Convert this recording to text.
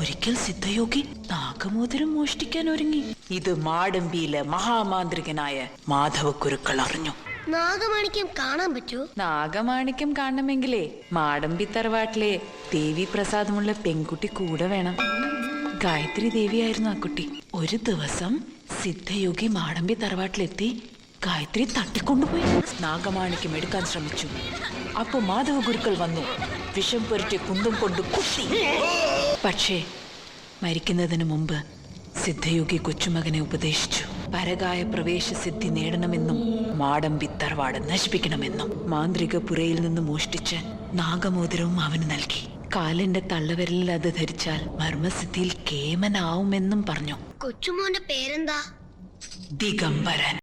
ഒരിക്കൽ സിദ്ധയോഗി നാഗമോതിരം മോഷ്ടിക്കാൻ ഒരുങ്ങി. ഇത് മാടമ്പിയിലെ മഹാമാന്ത്രികനായ മാധവക്കുരുക്കൾ അറിഞ്ഞു. നാഗമാണിക്യം കാണാൻ പറ്റൂ? നാഗമാണിക്യം കാണണമെങ്കിലേ മാടമ്പി തറവാട്ടിലെ ദേവി പ്രസാദമുള്ള പെൺകുട്ടി കൂടെ വേണം. ഗായത്രി ദേവിയായിരുന്നു ആ കുട്ടി. ഒരു ദിവസം സിദ്ധയോഗി മാടമ്പി തറവാട്ടിലെത്തി ഗായത്രി തട്ടിക്കൊണ്ടുപോയി. നാഗമാണിക്യം എടുക്കാൻ ശ്രമിച്ചു. അപ്പൊ മാധവ ഗുരുക്കൾ വന്നു. വിഷം പുരട്ടിയ കുന്തം കൊണ്ട് കുത്തി. പക്ഷേ മരിക്കുന്നതിന് മുമ്പ് സിദ്ധയോഗി കൊച്ചുമകനെ ഉപദേശിച്ചു. പരകായ പ്രവേശ സിദ്ധി നേടണമെന്നും മാടമ്പി തറവാട് നശിപ്പിക്കണമെന്നും മാന്ത്രിക പുരയിൽ നിന്ന് മോഷ്ടിച്ച് നാഗമോതിരവും അവന് നൽകി. കാലിന്റെ തള്ളവിരലിൽ അത് ധരിച്ചാൽ മർമ്മസിദ്ധിയിൽ കേമനാവുമെന്നും പറഞ്ഞു. കൊച്ചുമോന്റെ പേരെന്താ? ദിഗംബരൻ.